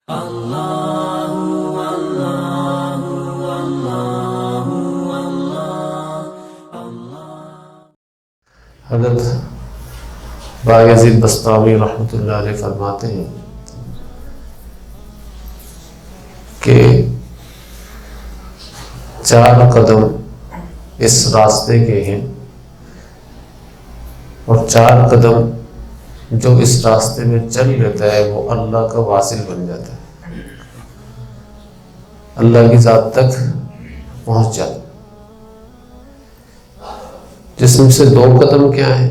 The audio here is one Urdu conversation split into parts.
حضرت بایزید بسطامی رحمۃ اللہ علیہ فرماتے ہیں کہ 4 قدم اس راستے کے ہیں اور 4 قدم جو اس راستے میں چل لیتا ہے وہ اللہ کا واصل بن جاتا ہے، اللہ کی ذات تک پہنچ جاتا ہے۔ جسم سے 2 قدم کیا ہیں؟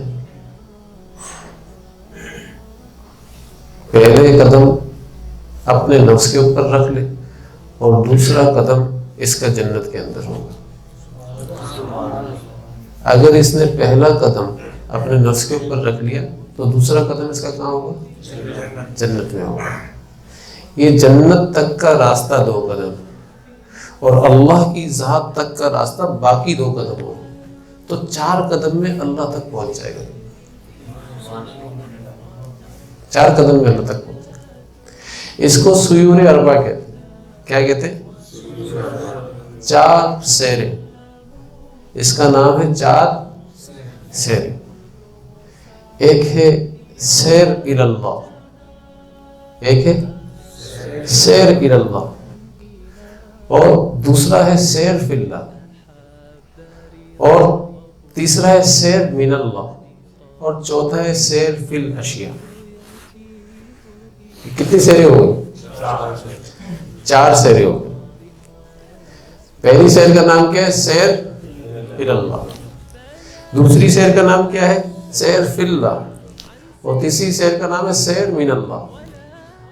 پہلے قدم اپنے نفس کے اوپر رکھ لے اور دوسرا قدم اس کا جنت کے اندر ہوگا۔ اگر اس نے پہلا قدم اپنے نفس کے اوپر رکھ لیا تو دوسرا قدم اس کا کہاں ہوگا؟ جنت میں ہوگا۔ یہ جنت تک کا راستہ 2 قدم اور اللہ کی ذات تک کا راستہ باقی 2 قدم ہوگا، تو 4 قدم میں اللہ تک پہنچ جائے گا۔ 4 قدم میں اللہ تک پہنچ جائے گا۔ اس کو سیور اربع کہتے ہیں۔ کیا کہتے ہیں؟ 4 سیرے۔ اس کا نام ہے 4 سیرے۔ ایک ہے سیر الی اللہ، ایک ہے سیر الی اللہ، اور دوسرا ہے سیر فی اللہ، اور تیسرا ہے سیر من اللہ، اور چوتھا ہے سیر فی الاشیاء۔ کتنی سیریں ہو گئی؟ 4 سیریں ہو گئی۔ پہلی سیر کا نام کیا ہے؟ سیر الی اللہ۔ دوسری سیر کا نام کیا ہے؟ سیر فی اللہ۔ اور تیسری سیر کا نام ہے سیر من اللہ،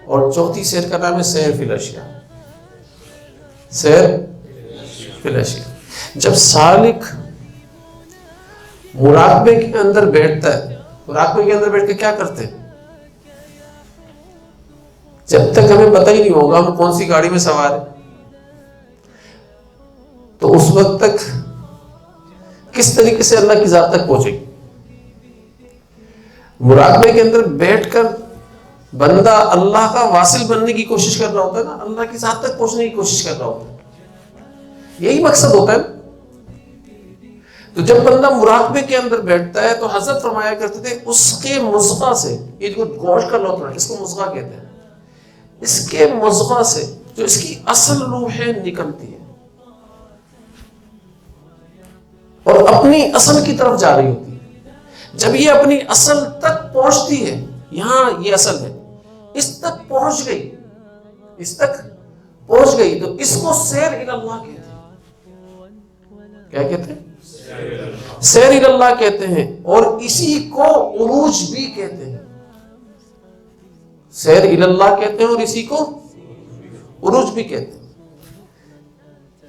اور چوتھی سیر کا نام ہے سیر فی الاشیاء۔ سیر فی الاشیاء۔ جب سالک مراقبے کے اندر بیٹھتا ہے، مراقبے کے اندر بیٹھ کے کیا کرتے ہیں؟ جب تک ہمیں پتہ ہی نہیں ہوگا ہم کون سی گاڑی میں سوار ہیں، تو اس وقت تک کس طریقے سے اللہ کی ذات تک پہنچے گی؟ مراقبے کے اندر بیٹھ کر بندہ اللہ کا واصل بننے کی کوشش کر رہا ہوتا ہے نا، اللہ کی ذات تک پہنچنے کی کوشش کر رہا ہوتا ہے، یہی مقصد ہوتا ہے۔ تو جب بندہ مراقبے کے اندر بیٹھتا ہے تو حضرت فرمایا کرتے تھے اس کے مضغہ سے، یہ جو گوشت کا لوتھڑا ہے اس کو مضغہ کہتے ہیں، اس کے مضغہ سے جو اس کی اصل روح ہے نکلتی ہے اور اپنی اصل کی طرف جا رہی ہوتی ہے۔ جب یہ اپنی اصل تک پہنچتی ہے، یہاں یہ اصل ہے، اس تک پہنچ گئی، اس تک پہنچ گئی تو اس کو سیر الی اللہ کہتے ہیں۔ کیا کہتے ہیں؟ سیر الی اللہ کہتے ہیں، اور اسی کو عروج بھی کہتے ہیں۔ سیر الی اللہ کہتے ہیں اور اسی کو عروج بھی کہتے ہیں۔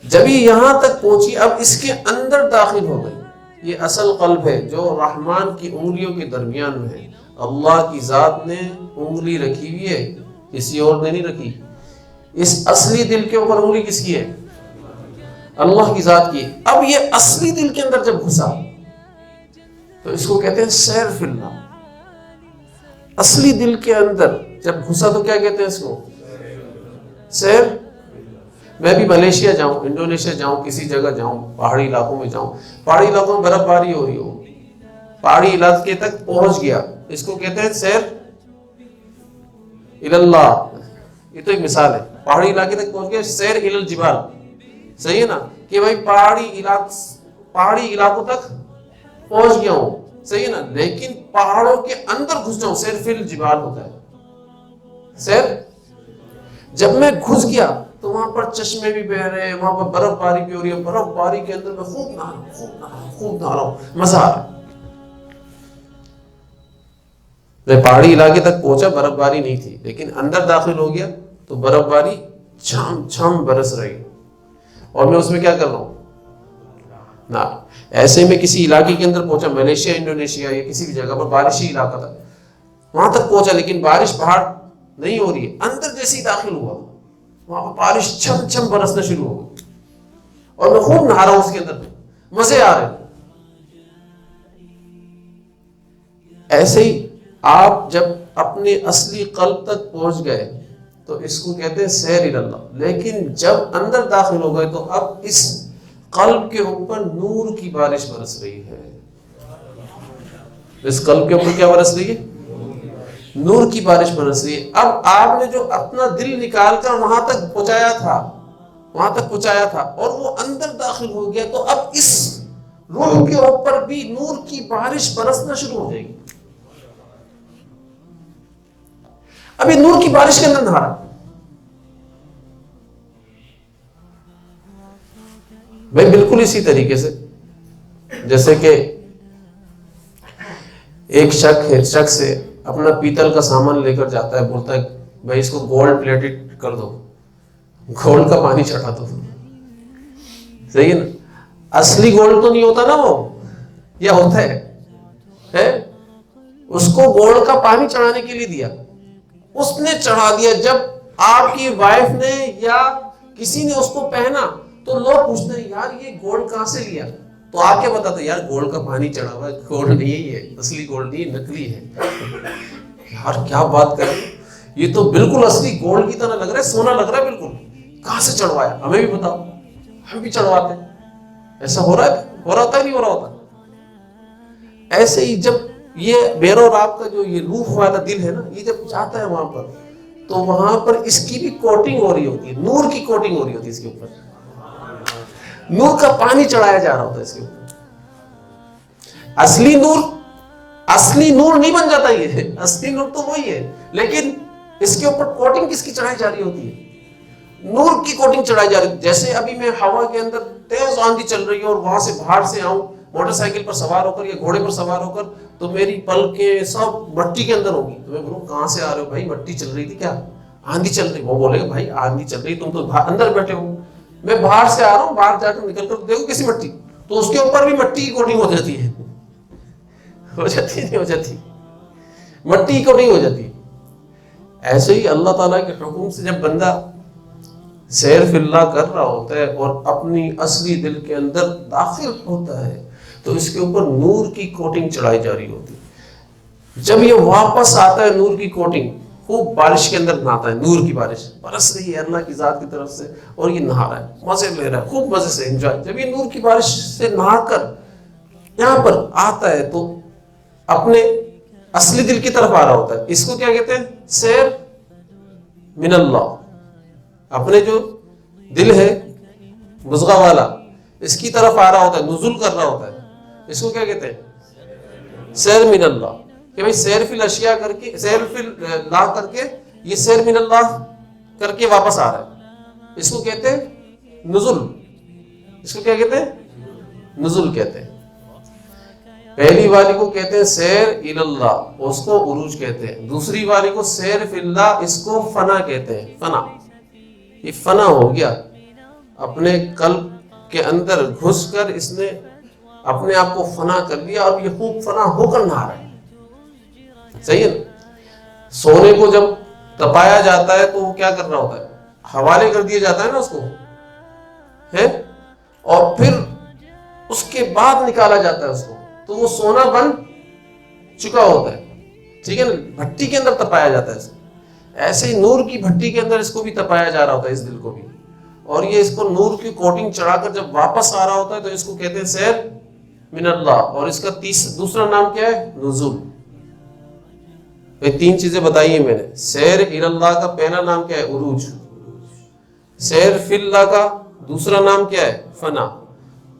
جب یہ یہاں تک پہنچی، اب اس کے اندر داخل ہو گئی۔ یہ اصل قلب ہے جو رحمان کی انگلیوں کے درمیان میں ہے۔ اللہ کی ذات نے انگلی رکھی ہوئی ہے، کسی اور نے نہیں رکھی۔ اس اصلی دل کے اوپر انگلی کس کی ہے؟ اللہ کی ذات کی۔ اب یہ اصلی دل کے اندر جب گھسا تو اس کو کہتے ہیں سیر فی اللہ۔ اصلی دل کے اندر جب گھسا تو کیا کہتے ہیں اس کو؟ سیر۔ میں بھی ملیشیا جاؤں، انڈونیشیا جاؤں، کسی جگہ جاؤں، پہاڑی علاقوں میں جاؤں، پہاڑی علاقوں میں برف باری ہو رہی ہو، پہاڑی علاقے تک پہنچ گیا، اس کو کہتے ہیں سیر الی اللہ۔ یہ تو ایک مثال ہے، پہاڑی علاقے تک پہنچ گیا، سیر الی الجبال۔ صحیح ہے نا کہ بھائی پہاڑی علاقوں تک پہنچ گیا ہوں، صحیح ہے نا، لیکن پہاڑوں کے اندر گھس جاؤں، سیر فی الجبال ہوتا ہے۔ سیر جب میں گھس گیا تو وہاں پر چشمے بھی بہ رہے ہیں، وہاں پر برف باری بھی ہو رہی ہے، برف باری کے اندر میں خوب نہا رہا ہوں، مزہ آ رہا ہے۔ میں پہاڑی علاقے تک پہنچا، برف باری نہیں تھی، لیکن اندر داخل ہو گیا تو برف باری چھم چھم برس رہی، اور میں اس میں کیا کر رہا ہوں؟ نہ ایسے میں کسی علاقے کے اندر پہنچا، ملیشیا، انڈونیشیا یا کسی بھی جگہ پر بارشی علاقہ تھا، وہاں تک پہنچا لیکن بارش باہر نہیں ہو رہی ہے، اندر جیسے ہی داخل ہوا وہاں پر بارش چھم چھم برسنا شروع ہو گئی، اور میں خوب نہا رہا ہوں اس کے اندر، مزے آ رہے ہیں۔ ایسے ہی آپ جب اپنے اصلی قلب تک پہنچ گئے تو اس کو کہتے ہیں سیر اللہ. لیکن جب اندر داخل ہو گئے تو اب اس قلب کے اوپر نور کی بارش برس رہی ہے. اس قلب کے اوپر کیا برس رہی ہے؟ نور کی بارش برس رہی ہے. اب آپ نے جو اپنا دل نکال کر وہاں تک پہنچایا تھا اور وہ اندر داخل ہو گیا، تو اب اس روح کے اوپر بھی نور کی بارش برسنا شروع ہو جائے گی. ابھی نور کی بارش کے اندر نہا رہا بھائی. بالکل اسی طریقے سے جیسے کہ ایک شخص سے اپنا پیتل کا سامان لے کر جاتا ہے، بولتا ہے بھائی اس کو گولڈ پلیٹڈ کر دو، گولڈ کا پانی چڑھا دو. صحیح ہے نا؟ اصلی گولڈ تو نہیں ہوتا نا وہ، یا ہوتا ہے؟ اس کو گولڈ کا پانی چڑھانے کے لیے دیا، اس نے چڑھا دیا. جب آپ کی وائف نے یا کسی نے اس کو پہنا تو لوگ پوچھتے ہیں یار یہ گولڈ کہاں سے لیا؟ تو آپ کیا بتاتے یار گولڈ کا پانی چڑھا ہوا ہے، گولڈ نہیں ہے، اصلی گولڈ نہیں، نکلی ہے. یار کیا بات کر رہے ہیں، یہ تو بالکل اصلی گولڈ کی طرح لگ رہا ہے، سونا لگ رہا ہے بالکل. کہاں سے چڑھوایا؟ ہمیں بھی بتاؤ، ہم بھی چڑھواتے ہیں. ایسا ہو رہا ہوتا ہے نہیں ہو رہا ہوتا؟ ایسے ہی جب یہ بیر و راب کا جو یہ روح والا دل ہے نا، یہ جب جاتا ہے وہاں پر تو وہاں پر اس کی بھی کوٹنگ ہو رہی ہوتی ہے، نور کی کوٹنگ ہو رہی ہوتی ہے. اس کے اوپر نور کا پانی چڑھایا جا رہا ہوتا ہے اس کے اوپر. اصلی نور نہیں بن جاتا، یہ اصلی نور تو وہی ہے، لیکن اس کے اوپر کوٹنگ کس کی چڑھائی جا رہی ہوتی ہے؟ نور کی کوٹنگ چڑھائی جا رہی ہے. جیسے ابھی میں ہوا کے اندر تیز آندھی چل رہی ہے اور وہاں سے باہر سے آؤں موٹر سائیکل پر سوار ہو کر یا گھوڑے پر سوار ہو کر، تو میری پلکیں سب مٹی کے اندر ہوگی. تو میں بولوں کہاں سے آ رہے ہو؟ بھائی مٹی چل رہی تھی. کیا آندھی چل رہی؟ وہ بولے گا بھائی آندھی چل رہی، تم تو اندر بیٹھے ہو. میں باہر سے آ رہا ہوں، باہر جا کر نکل کر دیکھو کیسی مٹی، تو اس کے اوپر بھی مٹی کی کوٹنگ ہو جاتی ہے. ہو جاتی نہیں ہو جاتی؟ مٹی کی کوٹنگ ہو جاتی ہے. ایسے ہی اللہ تعالیٰ کے حکم سے جب بندہ سیر فی اللہ کر رہا ہوتا ہے اور اپنی اصلی دل کے اندر داخل ہوتا ہے تو اس کے اوپر نور کی کوٹنگ چڑھائی جا رہی ہوتی ہے. جب یہ واپس آتا ہے نور کی کوٹنگ، خوب بارش کے اندر نہاتا ہے، نور کی بارش برس رہی ہے اللہ کی ذات کی طرف سے اور یہ نہا رہا ہے، مزے لے رہا ہے، خوب مزے سے انجوائے. جب یہ نور کی بارش سے نہا کر یہاں پر آتا ہے تو اپنے اصلی دل کی طرف آ رہا ہوتا ہے. اس کو کیا کہتے ہیں؟ سیر من اللہ. اپنے جو دل ہے مزغہ والا، اس کی طرف آ رہا ہوتا ہے، نزول کر رہا ہوتا ہے. اس کو کیا کہتے ہیں؟ سیر من اللہ. کہ بھئی سیر فی الاشیاء کر کے، سیر فی اللہ کر کے یہ سیر من اللہ کر کے واپس آ رہا ہے. اس کو کہتے ہیں نزول. اس کو کیا کہتے ہیں؟ نزول کہتے ہیں. پہلی والی کو کہتے ہیں سیر اللہ، اس کو عروج کہتے ہیں. دوسری والی کو سیر فی اللہ، اس کو فنا کہتے ہیں. فنا، یہ فنا ہو گیا، اپنے قلب کے اندر گھس کر اس نے اپنے آپ کو فنا کر لیا اور یہ خوب فنا ہو کر نہا رہا ہے. صحیح ہے نا؟ سونے کو جب تپایا جاتا ہے تو وہ کیا کر رہا ہوتا ہے؟ حوالے کر دیا جاتا ہے نا اس کو، ہے، اور پھر اس کے بعد نکالا جاتا ہے اس کو، تو وہ سونا بن چکا ہوتا ہے. ٹھیک ہے نا؟ بھٹی کے اندر تپایا جاتا ہے اس کو. ایسے ہی نور کی بھٹی کے اندر اس کو بھی تپایا جا رہا ہوتا ہے، اس دل کو بھی. اور یہ اس کو نور کی کوٹنگ چڑھا کر جب واپس آ رہا ہوتا ہے تو اس کو کہتے ہیں سیر من اللہ. اور اس کا دوسرا نام کیا ہے؟ نزول. یہ تین چیزیں بتائی ہیں میں نے. سیر اللہ کا پہلا نام کیا ہے؟ عروج. سیر فی اللہ کا دوسرا نام کیا ہے؟ فنا.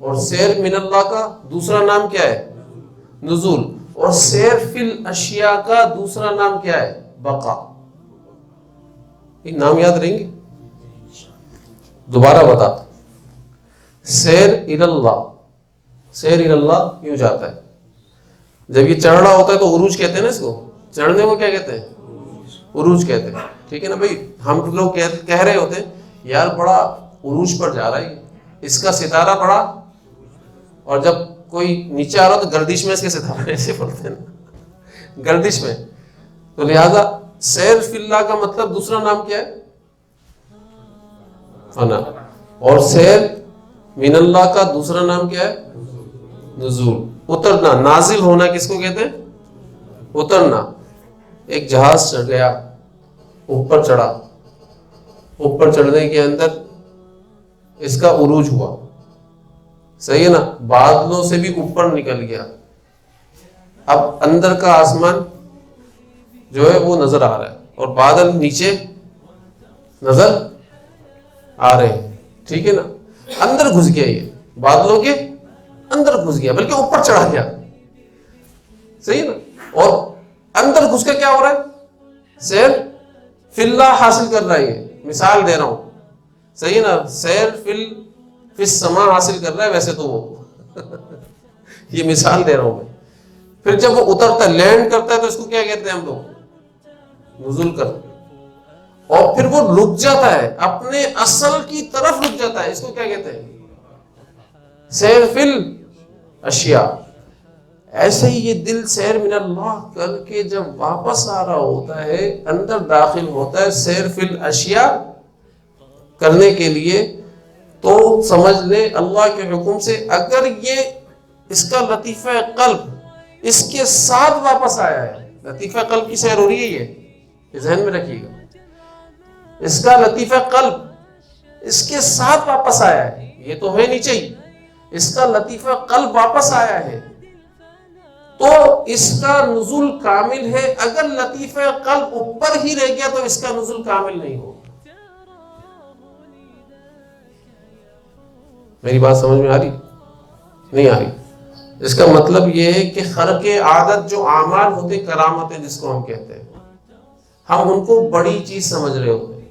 اور سیر من اللہ کا دوسرا نام کیا ہے؟ نزول. اور سیر فی الاشیاء کا دوسرا نام کیا ہے؟ بقا. یہ نام یاد رہیں گے؟ دوبارہ بتا. سیر اللہ، سیر اللہ یوں جاتا ہے. جب یہ چڑھ رہا ہوتا ہے تو عروج کہتے ہیں نا اس کو. چڑھنے کو کیا کہتے ہیں؟ عروج کہتے ہیں. ٹھیک ہے نا بھائی؟ ہم لوگ کہہ رہے ہوتے ہیں یار بڑا عروج پر جا رہا ہے، اس کا ستارہ بڑا، اور جب کوئی نیچے آ رہا تو گردش میں اس کے ستارے ایسے بولتے ہیں نا، گردش میں. تو لہذا سیر فی اللہ کا مطلب دوسرا نام کیا ہے؟ فنا. اور سیر من اللہ کا دوسرا نام کیا ہے؟ نزول. اترنا، نازل ہونا کس کو کہتے ہیں؟ اترنا. ایک جہاز چڑھ گیا، اوپر چڑھا، اوپر چڑھنے کے اندر اس کا عروج ہوا، صحیح ہے نا، بادلوں سے بھی اوپر نکل گیا، اب اندر کا آسمان جو ہے وہ نظر آ رہا ہے اور بادل نیچے نظر آ رہے ہیں، ٹھیک ہے نا، اندر گھس گیا، یہ بادلوں کے اندر گھس گیا، بلکہ اوپر چڑھا گیا، صحیح ہے نا، اور اندر گھس کے کیا ہو رہا ہے، سیر فی اللہ حاصل کر رہا ہے، یہ مثال دے رہا ہوں، صحیح ہے نا، سیر فی السماء حاصل کر رہا ہے، ویسے تو وہ یہ مثال دے رہا ہوں میں۔ پھر جب وہ اترتا ہے، لینڈ کرتا ہے، تو اس کو کیا کہتے ہیں ہم لوگ، نزول کرتے ہیں، اور پھر وہ رک جاتا ہے، اپنے اصل کی طرف رک جاتا ہے، اس کو کیا کہتے ہیں، سیر فی الاشیاء۔ ایسے ہی یہ دل سیر من اللہ کر کے جب واپس آ رہا ہوتا ہے، اندر داخل ہوتا ہے سیر فی الاشیاء کرنے کے لیے، تو سمجھ لیں اللہ کے حکم سے اگر یہ اس کا لطیفہ قلب اس کے ساتھ واپس آیا ہے، لطیفہ قلب کی سیر ہو رہی ہے، یہ ذہن میں رکھیے گا، اس کا لطیفہ قلب اس کے ساتھ واپس آیا ہے، یہ تو ہے نیچے ہی، اس کا لطیفہ قلب واپس آیا ہے، تو اس کا نزول کامل ہے۔ اگر لطیفہ قلب اوپر ہی رہ گیا تو اس کا نزول کامل نہیں ہوگا۔ میری بات سمجھ میں آ رہی؟ نہیں آ رہی؟ اس کا مطلب یہ ہے کہ خرق عادت جو اعمال ہوتے، کرامتیں جس کو ہم کہتے ہیں، ہم ان کو بڑی چیز سمجھ رہے ہوتے ہیں،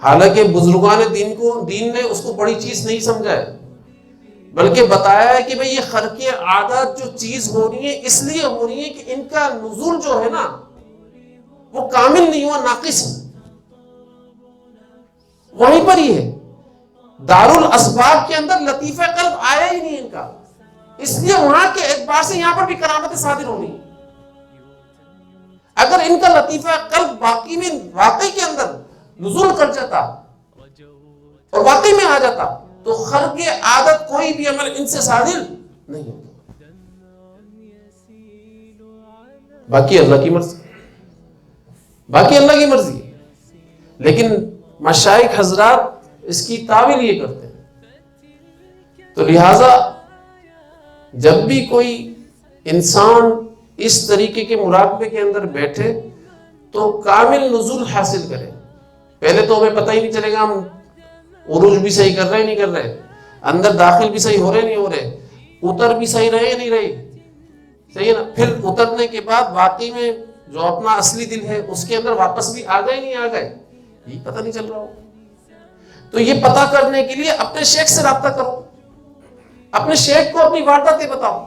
حالانکہ بزرگان دین نے اس کو بڑی چیز نہیں سمجھا ہے، بلکہ بتایا ہے کہ بھئی یہ خرق عادت جو چیز ہو رہی ہے اس لیے ہو رہی ہے کہ ان کا نزول جو ہے نا وہ کامل نہیں ہوا، ناقص ہے، وہیں پر ہی ہے، دار الاسباب کے اندر لطیفہ قلب آیا ہی نہیں ان کا، اس لیے وہاں کے اعتبار سے یہاں پر بھی کرامتیں صادر ہونی۔ اگر ان کا لطیفہ قلب واقعی کے اندر نزول کر جاتا اور واقعی میں آ جاتا تو خرق عادت کوئی بھی عمل ان سے صادر نہیں ہوتا۔ باقی اللہ کی مرضی، باقی اللہ کی مرضی ہے، لیکن مشائخ حضرات اس کی تعویل یہ کرتے ہیں۔ تو لہذا جب بھی کوئی انسان اس طریقے کے مراقبے کے اندر بیٹھے تو کامل نزول حاصل کرے۔ پہلے تو ہمیں پتہ ہی نہیں چلے گا ہم عروج بھی صحیح کر رہے نہیں کر رہے، اندر داخل بھی صحیح ہو رہے نہیں ہو رہے، اتر بھی صحیح رہے نہیں رہے، صحیح ہے نا، پھر اترنے کے بعد واقعی میں جو اپنا اصلی دل ہے اس کے اندر واپس بھی آ گئے نہیں آ گئے، یہ پتہ نہیں چل رہا ہو۔ تو یہ پتہ کرنے کے لیے اپنے شیخ سے رابطہ کرو، اپنے شیخ کو اپنی وارداتیں بتاؤ،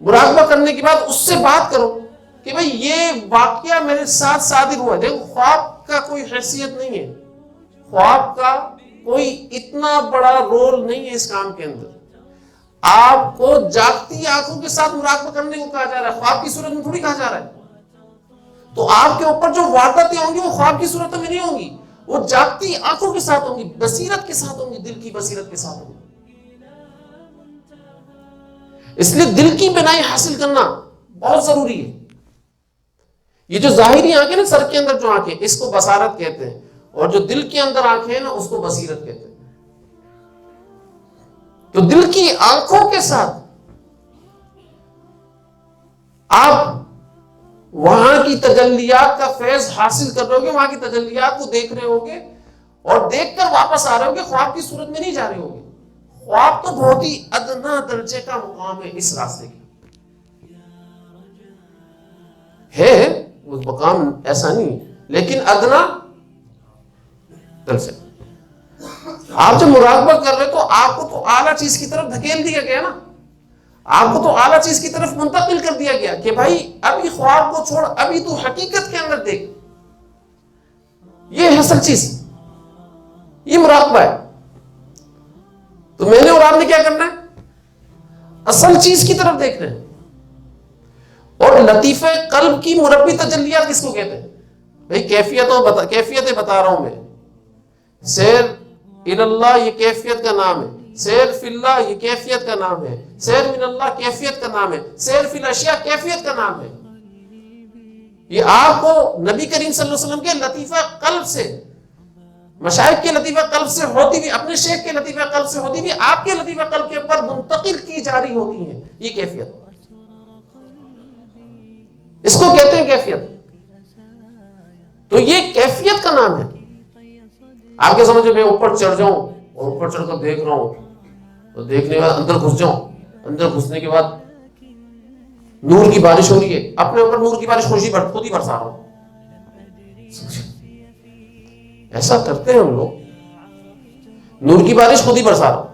مراقبہ کرنے کے بعد اس سے بات کرو کہ بھئی یہ واقعہ میرے ساتھ صادر ہوا ہے۔ دیکھو خواب کا کوئی حیثیت نہیں ہے، خواب کا کوئی اتنا بڑا رول نہیں ہے اس کام کے اندر۔ آپ کو جاگتی آنکھوں کے ساتھ مراقبہ کرنے کو کہا جا رہا ہے، خواب کی صورت میں تھوڑی کہا جا رہا ہے۔ تو آپ کے اوپر جو وارداتیں ہوں گی وہ خواب کی صورت میں نہیں ہوں گی، وہ جاگتی آنکھوں کے ساتھ ہوں گی، بصیرت کے ساتھ ہوں گی، دل کی بصیرت کے ساتھ ہوں گی۔ اس لیے دل کی بنائی حاصل کرنا بہت ضروری ہے۔ یہ جو ظاہری آنکھیں نا، سر کے اندر جو آنکھیں، اس کو بصارت کہتے ہیں، اور جو دل کے اندر آنکھیں ہیں نا اس کو بصیرت کہتے ہیں۔ تو دل کی آنکھوں کے ساتھ آپ وہاں کی تجلیات کا فیض حاصل کر رہے ہوگے، وہاں کی تجلیات کو دیکھ رہے ہوگے، اور دیکھ کر واپس آ رہے ہوگے، خواب کی صورت میں نہیں جا رہے ہوگے۔ خواب تو بہت ہی ادنا درجے کا مقام ہے اس راستے کی، ہے وہ مقام ایسا نہیں، لیکن ادنا درجے۔ آپ جب مراقبہ کر رہے تو آپ کو تو اعلیٰ چیز کی طرف دھکیل دیا گیا نا، آپ کو تو اعلیٰ چیز کی طرف منتقل کر دیا گیا کہ بھائی ابھی خواب کو چھوڑ، ابھی تو حقیقت کے اندر دیکھ، یہ ہے اصل چیز، یہ مراقبہ ہے۔ تو میں نے اور آپ نے کیا کرنا ہے؟ اصل چیز کی طرف دیکھنا ہے۔ اور لطیفہ قلب کی مربی تجلیات کس کو کہتے ہیں؟ بھائی کیفیتیں بتا رہا ہوں میں۔ سیر اللہ یہ کیفیت کا نام ہے، سیر فی اللہ یہ کیفیت کا نام ہے، سیر من اللہ کیفیت کا نام ہے، سیر فی الاشیاء کیفیت کا نام ہے۔ یہ آپ کو نبی کریم صلی اللہ علیہ وسلم کے لطیفہ قلب سے، مشائخ کے لطیفہ قلب سے ہوتی بھی، اپنے شیخ کے لطیفہ قلب سے ہوتی بھی، آپ کے لطیفہ قلب کے اوپر منتقل کی جا رہی ہوتی ہیں. یہ کیفیت، اس کو کہتے ہیں کیفیت. تو یہ کیفیت کا نام ہے. آپ کے سمجھے میں اوپر چڑھ جاؤں اور اوپر چڑھ کر دیکھ رہا ہوں، تو دیکھنے کے بعد اندر گھس جاؤں، اندر گھسنے کے بعد نور کی بارش ہو رہی ہے، اپنے اوپر نور کی بارش خود ہی برسا رہا ہوں. ایسا کرتے ہیں ہم لوگ، نور کی بارش خود ہی برسا رہا ہوں.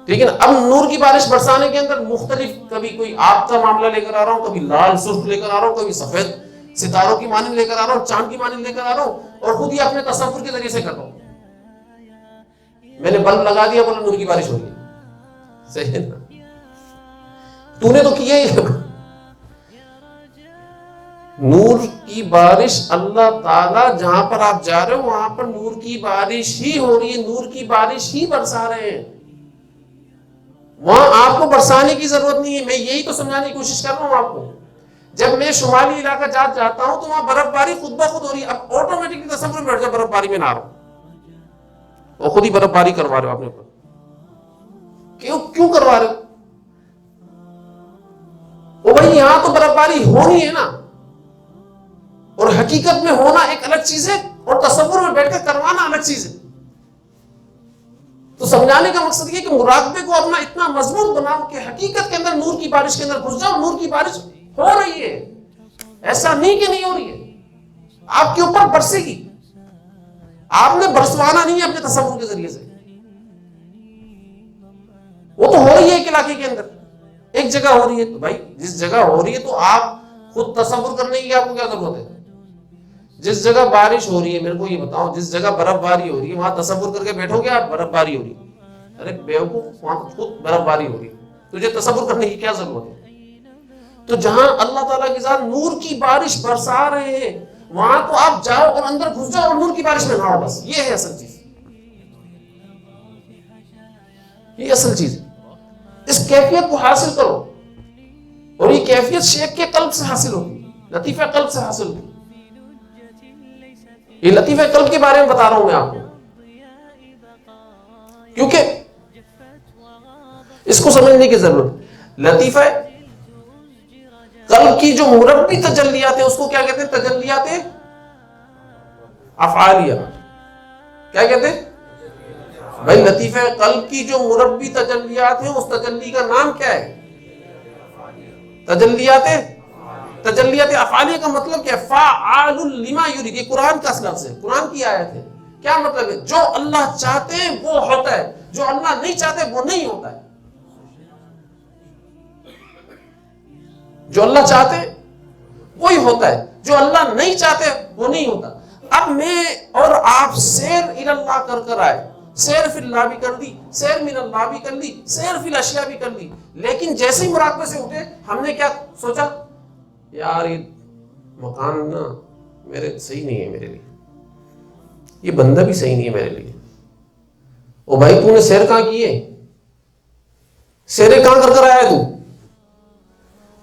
لیکن اب نور کی بارش برسانے کے اندر مختلف، کبھی کوئی آگ کا معاملہ لے کر آ رہا ہوں، کبھی لال سرخ لے کر آ رہا ہوں، کبھی سفید ستاروں کی مانند لے کر آ رہا ہوں، چاند کی مانند لے کر آ رہا ہوں، اور خود ہی اپنے تصور کے ذریعے سے کر رہا ہوں. میں نے بلب لگا دیا، بولا نور کی بارش ہو رہی ہے. صحیح ہے نا؟ تو نے تو کیا ہی. نور کی بارش اللہ تعالیٰ جہاں پر آپ جا رہے ہو وہاں پر نور کی بارش ہی ہو رہی ہے، نور کی بارش ہی برسا رہے ہیں. وہاں آپ کو برسانے کی ضرورت نہیں ہے. میں یہی تو سمجھانے کی کوشش کر رہا ہوں آپ کو. جب میں شمالی علاقہ جاتا ہوں تو وہاں برف باری خود بخود ہو رہی ہے. اب آٹومیٹکلی تصور میں بیٹھ جاؤ برف باری میں نہ رہو، اور خود ہی برف باری کروا رہے ہو اپنے اوپر. کیوں کروا رہے ہو؟ وہ بھائی یہاں تو برف باری ہونی ہے نا، اور حقیقت میں ہونا ایک الگ چیز ہے، اور تصور میں بیٹھ کر کروانا الگ چیز ہے. تو سمجھانے کا مقصد یہ کہ مراقبے کو اپنا اتنا مضبوط بناؤ کہ حقیقت کے اندر نور کی بارش کے اندر گھس جاؤ. نور کی بارش ہو رہی ہے، ایسا نہیں کہ نہیں ہو رہی ہے، آپ کے اوپر برسے گی. آپ نے برسوانا نہیں ہے اپنے تصور کے ذریعے سے. وہ تو ہو رہی ہے ایک علاقے کے اندر، ایک جگہ ہو رہی ہے. تو بھائی جس جگہ ہو رہی ہے تو آپ خود تصور کرنے کی آپ کو کیا ضرورت ہے؟ جس جگہ بارش ہو رہی ہے، میرے کو یہ بتاؤ، جس جگہ برف باری ہو رہی ہے وہاں تصور کر کے بیٹھو گے آپ برف باری ہو رہی ہے؟ ارے بیوقوف، وہاں خود برف باری ہو رہی ہے، تجھے تصور کرنے کی کیا ضرورت ہے؟ تو جہاں اللہ تعالیٰ کے ساتھ نور کی بارش برسا رہے ہیں وہاں تو آپ جاؤ اور اندر گھس جاؤ اور نور کی بارش میں نہاؤ. بس یہ ہے اصل چیز، یہ اصل چیز ہے. اس کیفیت کو حاصل کرو، اور یہ کیفیت شیخ کے قلب سے حاصل ہوگی، لطیفہ قلب سے حاصل ہوگی. یہ لطیفہ قلب کے بارے میں بتا رہا ہوں میں آپ کو، کیونکہ اس کو سمجھنے کی ضرورت ہے. لطیفہ قلب کی جو مربی تجلیات ہیں اس کو کیا کہتے ہیں؟ تجلیات افعالیہ. کیا کہتے ہیں بھائی؟ لطیفہ قلب کی جو مربی تجلیات ہیں اس تجلی کا نام کیا ہے؟ تجلیات افعالیہ کا مطلب کیا ہے؟ فعال لما یرید. یہ قرآن کا لفظ ہے، قرآن کی آیت ہے. کیا مطلب ہے؟ جو اللہ چاہتے ہیں وہ ہوتا ہے، جو اللہ نہیں چاہتے وہ نہیں ہوتا ہے. جو اللہ چاہتے ہیں وہی ہوتا ہے، جو اللہ نہیں چاہتے وہ نہیں ہوتا. اب میں اور آپ سیر اللہ کر آئے، سیر فی اللہ بھی کر دی، سیر من اللہ بھی کر لی، سیر فی الاشیاء بھی کر لی، لیکن جیسے ہی مراقبے سے اٹھے ہم نے کیا سوچا؟ یار یہ مکان نا میرے صحیح نہیں ہے، میرے لیے یہ بندہ بھی صحیح نہیں ہے میرے لیے. او بھائی تو نے سیر کہاں کی ہے؟ سیرے کہاں کر آیا تو؟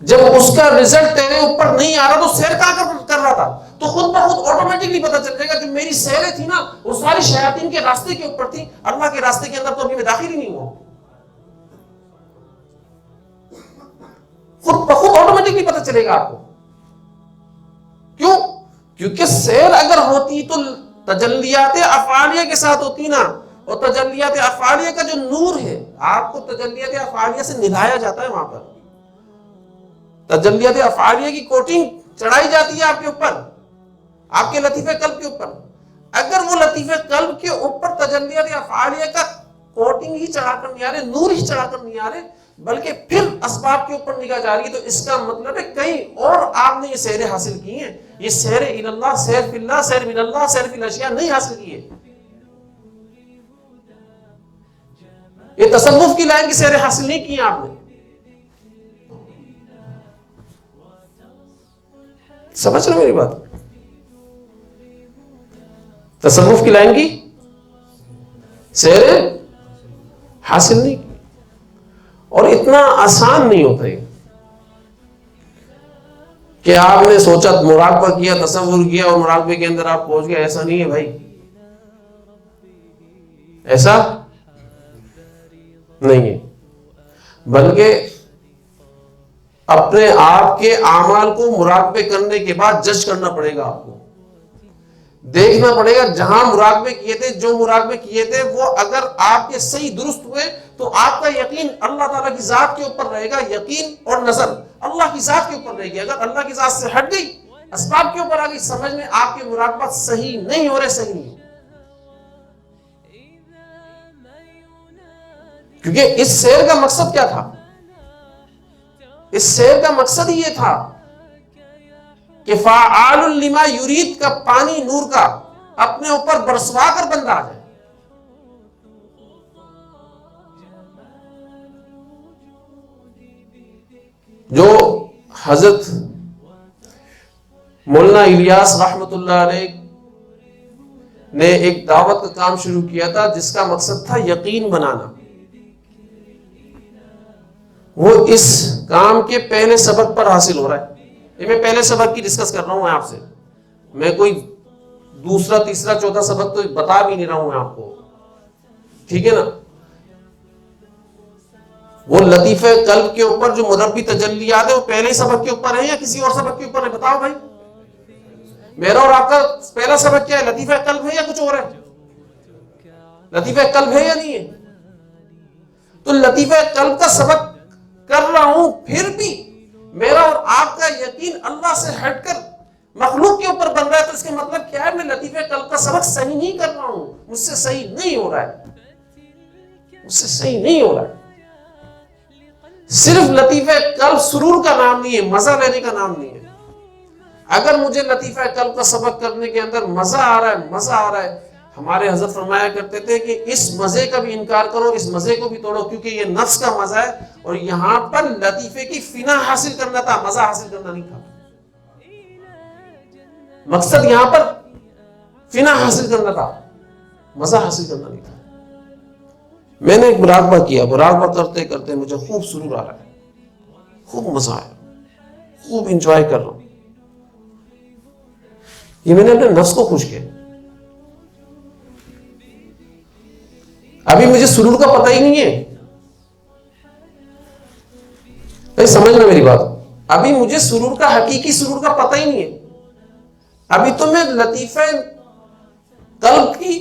جب اس کا رزلٹ تیرے اوپر نہیں آ رہا تو سیر کہاں کر رہا تھا؟ تو خود بخود آٹومیٹکلی پتا چل جائے گا کہ میری سیریں تھی نا وہ ساری شیاطین کے راستے کے اوپر تھی، اللہ کے راستے کے اندر تو ابھی میں داخل ہی نہیں ہوا. خود بخود آٹومیٹکلی پتا چلے گا آپ کو. کیوں؟ کیونکہ سیر اگر ہوتی تو تجلیات افعالیہ کے ساتھ ہوتی نا، اور تجلیات افعالیہ کا جو نور ہے آپ کو تجلیات افعالیہ سے نبھایا جاتا ہے. وہاں پر تجلیات افعالیہ کی کوٹنگ چڑھائی جاتی ہے آپ کے اوپر، آپ کے لطیفہ قلب کے اوپر. اگر وہ لطیفہ قلب کے اوپر تجلیات افعالیہ کا کوٹنگ ہی چڑھا کر نہیں آ رہے، نور ہی چڑھا کر نہیں آ رہے، بلکہ پھر اسباب کے اوپر نگاہ جا رہی ہے، تو اس کا مطلب ہے کہیں اور آپ نے یہ سیریں حاصل کی ہیں. یہ سیر الی اللہ، سیر فی اللہ، سیر من اللہ، سیر فی الاشیاء نہیں حاصل کی ہے. یہ تصوف کی لائن کی سیریں حاصل نہیں کی ہیں آپ نے. سمجھ رہے میری بات؟ تصوف کی لائن کی سیریں حاصل نہیں کی، اور اتنا آسان نہیں ہوتا ہے. کہ آپ نے سوچا، مراقبہ کیا، تصور کیا اور مراقبے کے اندر آپ پہنچ گئے. ایسا نہیں ہے بھائی، ایسا نہیں ہے. بلکہ اپنے آپ کے اعمال کو مراقبے کرنے کے بعد جج کرنا پڑے گا. آپ کو دیکھنا پڑے گا جہاں مراقبے کیے تھے، جو مراقبے کیے تھے وہ اگر آپ کے صحیح درست ہوئے تو آپ کا یقین اللہ تعالیٰ کی ذات کے اوپر رہے گا. یقین اور نظر اللہ کی ذات کے اوپر رہے گی. اگر اللہ کی ذات سے ہٹ گئی، اسباب کے اوپر آ گئی، سمجھ میں آپ کے مراقبات صحیح نہیں ہو رہے، صحیح نہیں. کیونکہ اس سیر کا مقصد کیا تھا؟ اس سیر کا مقصد ہی یہ تھا کہ فعال لما یرید کا پانی نور کا اپنے اوپر برسوا کر بندہ آ جائے. جو حضرت مولانا الیاس رحمت اللہ علیہ نے ایک دعوت کا کام شروع کیا تھا جس کا مقصد تھا یقین بنانا. وہ اس کام کے پہلے سبق پر حاصل ہو رہا ہے. یہ میں پہلے سبق کی ڈسکس کر رہا ہوں آپ سے، میں کوئی دوسرا تیسرا چوتھا سبق تو بتا بھی نہیں رہا ہوں میں آپ کو، ٹھیک ہے نا. وہ لطیفہ قلب کے اوپر جو مربی تجلیات ہے وہ پہلے ہی سبق کے اوپر ہے یا کسی اور سبق کے اوپر ہے؟ بتاؤ بھائی. میرا اور آپ کا پہلا سبق کیا ہے؟ لطیفہ قلب ہے یا کچھ اور ہے؟ لطیفہ قلب ہے یا نہیں ہے؟ تو لطیفہ قلب کا سبق کر رہا ہوں، پھر بھی میرا اور آپ کا یقین اللہ سے ہٹ کر مخلوق کے اوپر بن رہا ہے. تو اس کا مطلب کیا ہے؟ میں لطیفہ قلب کا سبق صحیح نہیں کر رہا ہوں، مجھ سے صحیح نہیں ہو رہا ہے، مجھ سے صحیح نہیں ہو رہا ہے. صرف لطیفہ قلب سرور کا نام نہیں ہے، مزہ لینے کا نام نہیں ہے. اگر مجھے لطیفہ قلب کا سبق کرنے کے اندر مزہ آ رہا ہے، مزہ آ رہا ہے، ہمارے حضرت فرمایا کرتے تھے کہ اس مزے کا بھی انکار کرو، اس مزے کو بھی توڑو، کیونکہ یہ نفس کا مزہ ہے. اور یہاں پر لطیفے کی فنا حاصل کرنا تھا، مزہ حاصل کرنا نہیں تھا. مقصد یہاں پر فنا حاصل کرنا تھا، مزہ حاصل کرنا نہیں تھا. میں نے ایک مراقبہ کیا، مراقبہ کرتے کرتے مجھے خوب سرور آ رہا ہے، خوب مزہ آیا، خوب انجوائے کر رہا ہوں. یہ میں نے اپنے نفس کو خوش کیا. ابھی مجھے سرور کا پتہ ہی نہیں ہے، سمجھنا میری بات. ابھی مجھے سرور کا، حقیقی سرور کا پتہ ہی نہیں ہے. ابھی تو میں لطیفہ قلب کی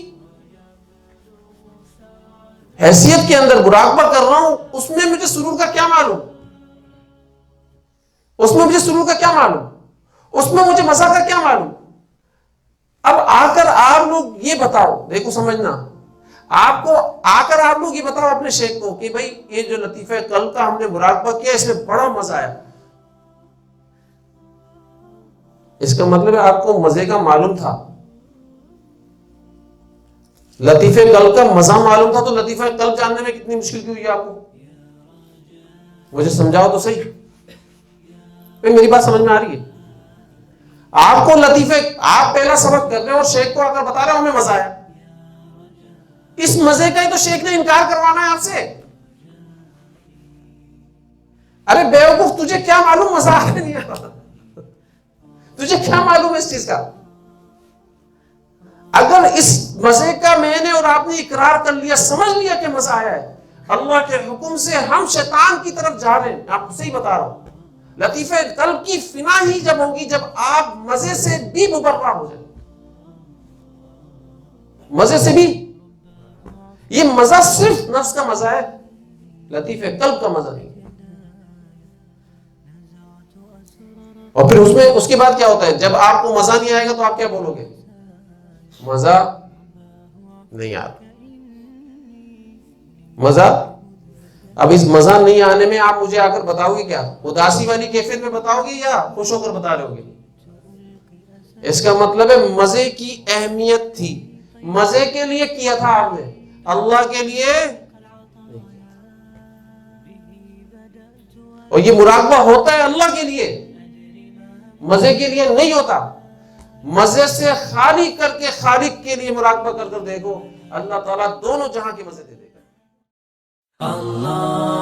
حیثیت کے اندر مراقبہ کر رہا ہوں. اس میں مجھے سرور کا کیا معلوم، اس میں مجھے سرور کا کیا معلوم، اس میں مجھے مزہ کا کیا معلوم. اب آ کر آپ لوگ یہ بتاؤ، دیکھو سمجھنا، آپ کو آ کر آپ لوگ یہ بتاؤ اپنے شیخ کو کہ بھائی یہ جو لطیفہ قلب کا ہم نے مراقبہ کیا اس میں بڑا مزہ آیا. اس کا مطلب ہے آپ کو مزے کا معلوم تھا، لطیفہ قلب کا مزہ معلوم تھا. تو لطیفہ قلب جاننے میں کتنی مشکل کی ہوئی آپ کو؟ مجھے سمجھاؤ تو صحیح. میری بات سمجھ میں آ رہی ہے؟ آپ کو لطیفہ، آپ پہلا سبق کر رہے ہو اور شیخ کو آ کر بتا رہے ہو ہمیں مزہ آیا. اس مزے کا ہی تو شیخ نے انکار کروانا ہے آپ سے. ارے بیوقوف، تجھے کیا معلوم مزہ آ نہیں آ رہا؟ تجھے کیا معلوم ہے اس چیز کا؟ اگر اس مزے کا میں نے اور آپ نے اقرار کر لیا، سمجھ لیا کہ مزہ آیا ہے، اللہ کے حکم سے ہم شیطان کی طرف جا رہے ہیں. آپ کو صحیح بتا رہا ہوں. لطیفہ قلب کی فنا ہی جب ہوگی جب آپ مزے سے بھی مبرہ ہو جائیں. مزے سے بھی. یہ مزہ صرف نفس کا مزہ ہے، لطیفہ قلب کا مزہ نہیں. اور پھر اس میں اس کے بعد کیا ہوتا ہے؟ جب آپ کو مزہ نہیں آئے گا تو آپ کیا بولو گے؟ مزہ نہیں آتا. مزہ، اب اس مزہ نہیں آنے میں آپ مجھے آ کر بتاؤ گے کیا؟ اداسی والی کیفیت میں بتاؤ گے یا خوش ہو کر بتا رہے ہوگے؟ اس کا مطلب ہے مزے کی اہمیت تھی، مزے کے لیے کیا تھا آپ نے، اللہ کے لیے. اور یہ مراقبہ ہوتا ہے اللہ کے لیے، مزے کے لیے نہیں ہوتا. مزے سے خالی کر کے خالق کے لیے مراقبہ کر کر دیکھو، اللہ تعالیٰ دونوں جہاں کے مزے دے دے گا. اللہ